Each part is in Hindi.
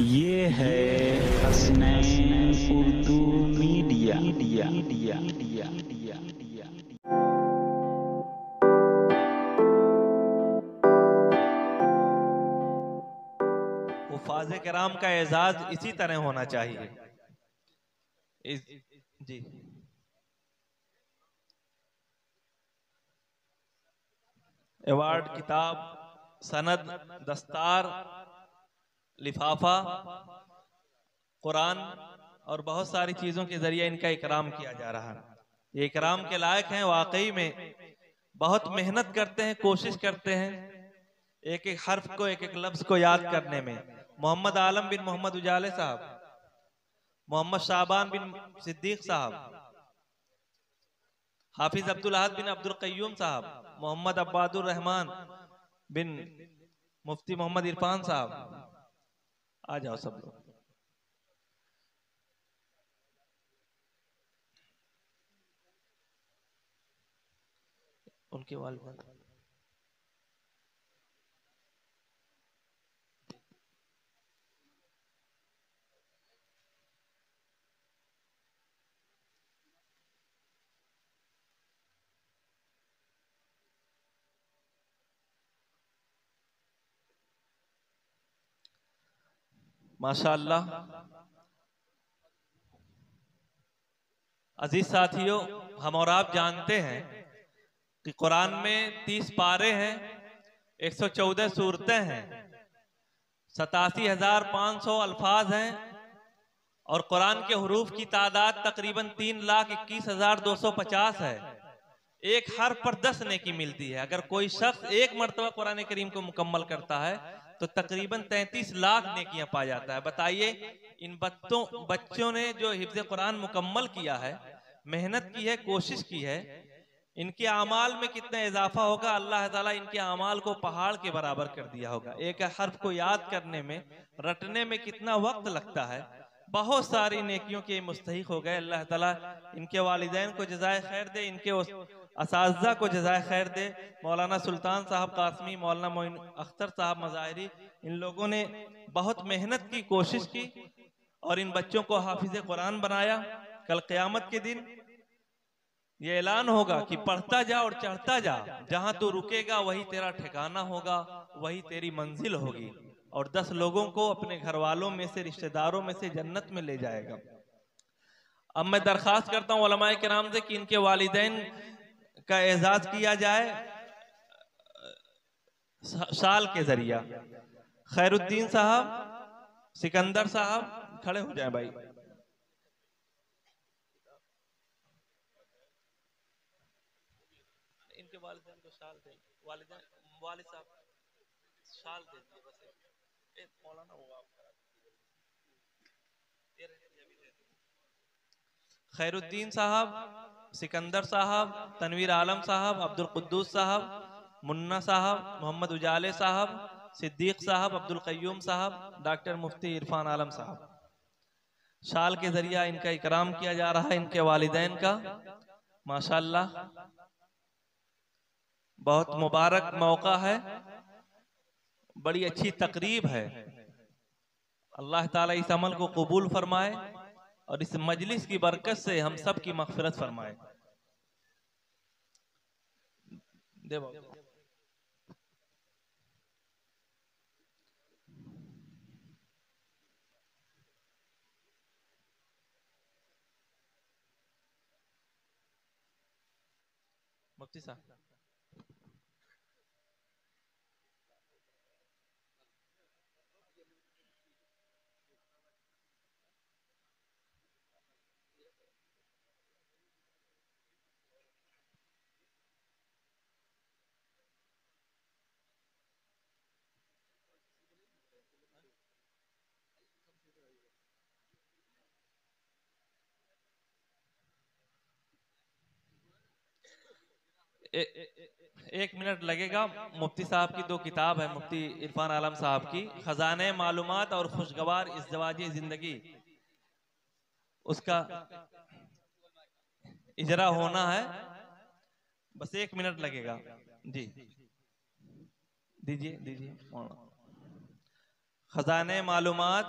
ये है हसनैन उर्दू मीडिया। हुफ़ाज़ किराम का एजाज इसी तरह होना चाहिए। जी अवार्ड, किताब, सनद, दस्तार, लिफाफा, कुरान और बहुत सारी चीजों के जरिए इनका इकराम किया जा रहा है। ये इकराम के लायक हैं, वाकई में बहुत मेहनत करते हैं, कोशिश करते हैं एक एक हर्फ को, एक एक लफ्ज को याद करने में। मोहम्मद आलम बिन मोहम्मद उजाले साहब, मोहम्मद शाबान बिन सिद्दीक साहब, हाफिज अब्दुल अहद बिन अब्दुल कय्यूम साहब, मोहम्मद अब्बादुर रहमान बिन मुफ्ती मोहम्मद इरफान साहब, आ जाओ सब लोग। उनके वालिद माशाअल्लाह। अजीज साथियों, हम और आप जानते हैं कि कुरान में 30 पारे हैं, 114 सूरतें हैं, 87,500 अल्फाज हैं और कुरान के हरूफ की तादाद तकरीबन 3,21,250 है। एक हर्फ पर 10 नेकी मिलती है। अगर कोई शख्स एक मर्तबा कुरान करीम को मुकम्मल करता है तो तकरीबन 33 लाख नेकियां पा जाता है। बताइए, इन बच्चों ने जो हिफ्ज़ कुरान मुकम्मल किया है, मेहनत की है, कोशिश की है, इनके अमाल में कितना इजाफा होगा। अल्लाह ताला इनके अमाल को पहाड़ के बराबर कर दिया होगा। एक हर्फ को याद करने में, रटने में कितना वक्त लगता है। बहुत सारी नेकियों के मुस्तहिक हो गए। अल्लाह ताला इनके वालिदैन को जज़ाए खैर दे, इनके असातिज़ा को जज़ाए खैर दे। मौलाना सुल्तान साहब कासमी, मौलाना मोइन अख्तर साहब मज़ाहिरी, इन लोगों ने बहुत मेहनत की, कोशिश की और इन बच्चों को हाफिज़ कुरान बनाया। कल क़यामत के दिन ये ऐलान होगा कि पढ़ता जा और चढ़ता जा, जहां तू रुकेगा वही तेरा ठिकाना होगा, वही तेरी मंजिल होगी। और 10 लोगों को अपने घर वालों में से, रिश्तेदारों में से जन्नत में ले जाएगा। अब मैं दरखास्त करता हूँ उलमाए किराम से कि इनके वालिदैन का एजाज किया जाए शाल के जरिया। खैरुद्दीन साहब, सिकंदर साहब खड़े हो जाएं भाई। इनके वालिदैन को शाल दे, वालिद साहब शाल दे दिए बस। मौलाना वो आप खैरुद्दीन साहब, सिकंदर साहब, तनवीर आलम साहब, अब्दुल कुद्दूस साहब, मुन्ना साहब, मोहम्मद उजाले साहब, सिद्दीक साहब, अब्दुल कय्यूम साहब, डॉक्टर मुफ्ती इरफान आलम साहब। शाल के जरिया इनका इकराम किया जा रहा है, इनके वालिदैन का। माशाअल्लाह, बहुत मुबारक मौका है, बड़ी अच्छी तकरीब है। अल्लाह ताला इस अमल को कबूल फरमाए और इस मजलिस की बरकत से हम सब की मग़फ़िरत फरमाए। देव मुफ्ती साहब, एक मिनट लगेगा। मुफ्ती साहब की 2 किताब है, मुफ्ती इरफान आलम साहब की, खजाने मालूमात और खुशगवार इज़्दिवाजी जिंदगी, उसका इजरा होना है। बस 1 मिनट लगेगा जी। दीजिए दीजिए। खजाने मालूमात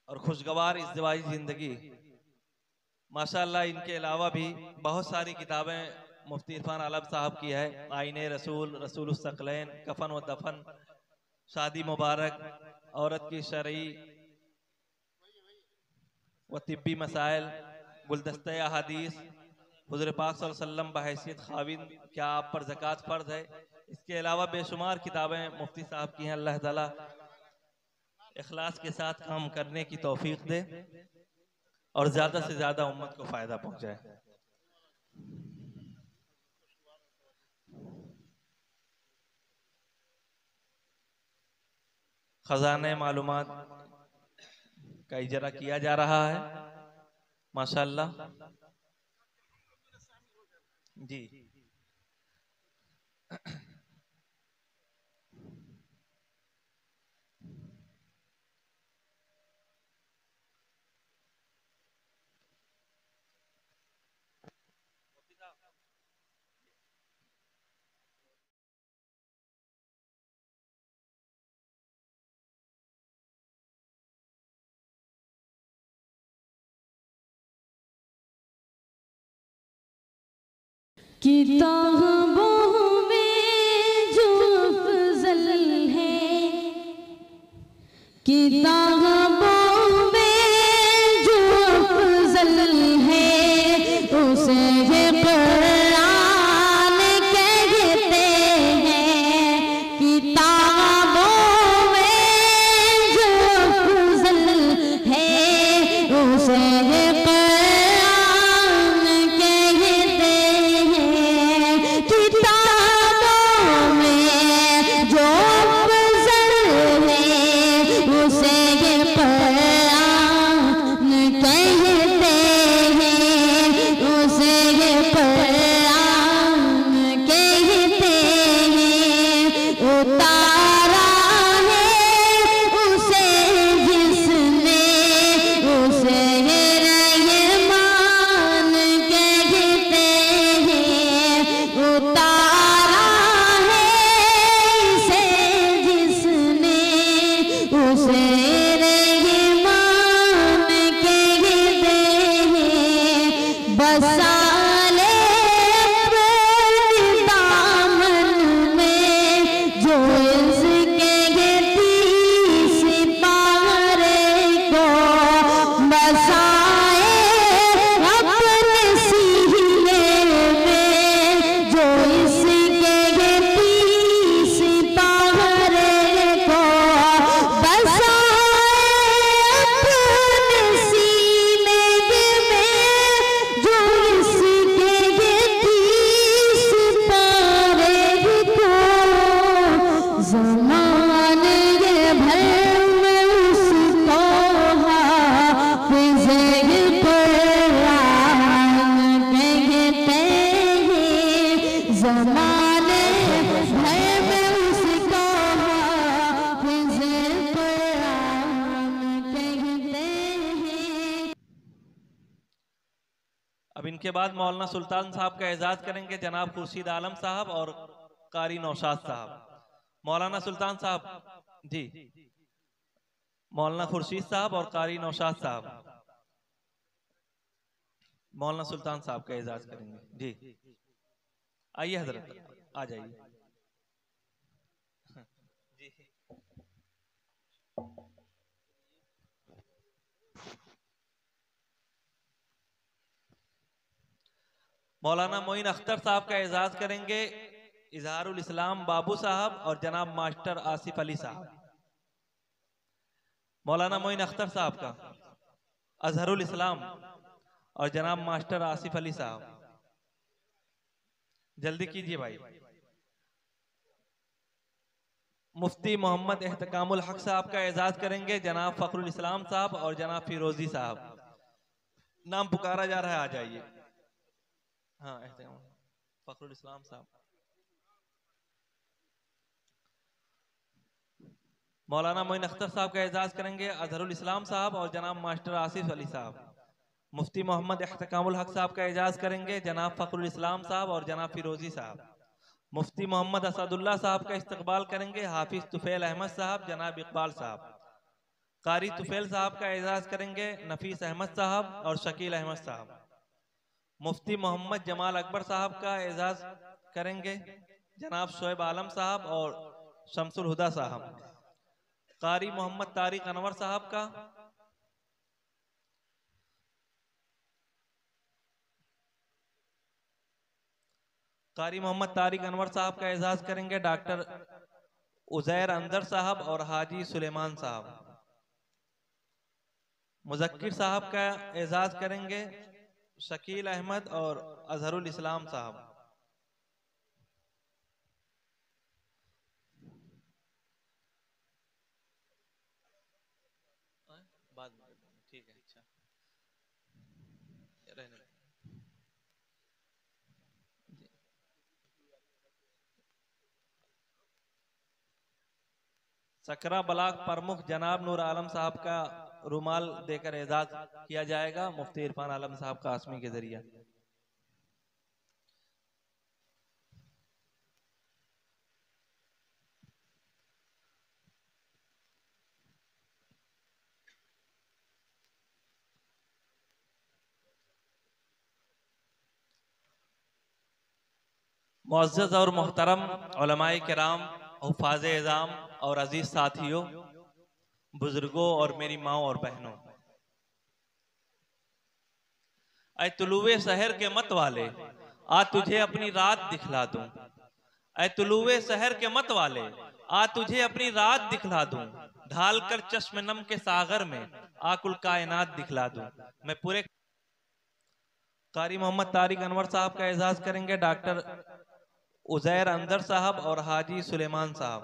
और खुशगवार इज़्दिवाजी जिंदगी। माशाअल्लाह इनके अलावा भी बहुत सारी किताबें मुफ्ती इरफान आलम साहब की है। आईने रसूल, रसूलुस सकलैन, कफन व दफन, शादी मुबारक, औरत की शरई व तिब्बी मसाइल, गुलदस्ते अहादीस, हुज़ूर पाक सल्लल्लाहु अलैहि वसल्लम बहैसियत खाविन क्या आप पर ज़कात फ़र्ज है। इसके अलावा बेशुमार किताबें मुफ्ती साहब की हैं। अल्लाह ताला इखलास के साथ काम करने की तौफीक दे और ज़्यादा से ज़्यादा उम्मत को फ़ायदा पहुँचाए। खजाने मालूमात का इजरा किया जा रहा है माशाअल्लाह। जी किताबों में जो अफजल है, किताबों में जो अफजल है, उसे ये कुरान कहते हैं। किताबों में जो अफजल है, उसे ये अब इनके बाद मौलाना सुल्तान साहब का एजाज करेंगे जनाब खुर्शीद आलम साहब और कारी नौशाद साहब। मौलाना सुल्तान साहब जी, मौलाना खुर्शीद साहब और कारी नौशाद साहब मौलाना सुल्तान साहब का एजाज करेंगे जी। आइए हजरत, आ जाइए। मौलाना मोइन अख्तर साहब का एजाज करेंगे इजहारुल इस्लाम बाबू साहब और जनाब मास्टर आसिफ अली साहब। मौलाना मोइन अख्तर साहब का अजहरुल इस्लाम और जनाब मास्टर आसिफ अली साहब, जल्दी कीजिए भाई। मुफ्ती मोहम्मद एहतकामुल हक साहब का एजाज करेंगे जनाब फखरुल इस्लाम साहब और जनाब फिरोजी साहब। नाम पुकारा जा रहा है, आ जाइए। हाँ, फखरुल इस्लाम साहब। मौलाना मोइन अख्तर साहब का एजाज करेंगे अजहरुल इस्लाम साहब और जनाब मास्टर आसिफ अली साहब। मुफ्ती मोहम्मद एहतकामुल हक साहब का एजाज करेंगे जनाब फखरुल इस्लाम साहब और जनाब फिरोजी साहब। मुफ्ती मोहम्मद असदुल्ला साहब का इस्तकबाल करेंगे हाफिज तुफैल अहमद साहब, जनाब इकबाल साहब। कारी तुफैल साहब का एजाज करेंगे नफीस अहमद साहब और शकील अहमद साहब। मुफ्ती मोहम्मद जमाल अकबर साहब का एजाज करेंगे जनाब शोएब आलम साहब और शमसुल हुदा साहब। कारी मोहम्मद तारिक अनवर साहब का एजाज करेंगे डॉक्टर उजैर अंदर साहब और हाजी सुलेमान साहब। मुजक्किर साहब का एजाज करेंगे शकील अहमद और अजहरुल इस्लाम साहब। ठीक है, अच्छा रहने। सकरा ब्लॉक प्रमुख जनाब नूर आलम साहब का रुमाल देकर एजाज किया जाएगा मुफ्ती इरफान आलम साहब का आसमी के जरिए। मुअज़्ज़ज़ और मोहतरम उलमाए किराम, हुफ़ाज़ एज़ाम और अजीज साथियों, बुजुर्गों और मेरी माओ और बहनों, ऐ तुलुए शहर के मत वाले आ तुझे अपनी रात दिखला दूं। ऐ तुलुए शहर के मत वाले आ तुझे अपनी रात दिखला दूं। ढाल कर चश्म नम के सागर में आकुल कायनात दिखला दूं। मैं पूरे कारी मोहम्मद तारिक अनवर साहब का एजाज करेंगे डॉक्टर उजैर अंदर साहब और हाजी सुलेमान साहब।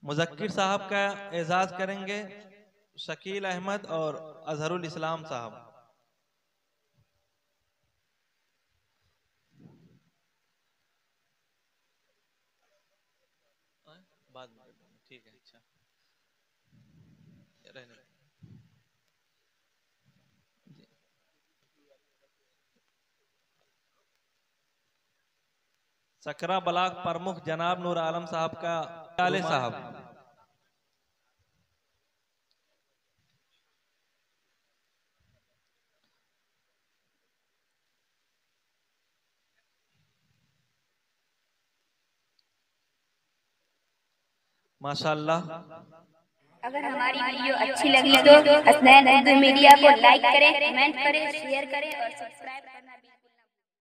मुजक्किर साहब का एजाज करेंगे शकील अहमद और अजहरुल इस्लाम साहब। बाद में ठीक है, अच्छा रहने। सकरा ब्लॉक प्रमुख जनाब नूर आलम साहब का आले साहब। माशाअल्लाह। अगर हमारी वीडियो अच्छी लगी तो हसनैन उर्दू मीडिया को लाइक करें, कमेंट करें, शेयर करें और सब्सक्राइब करना भी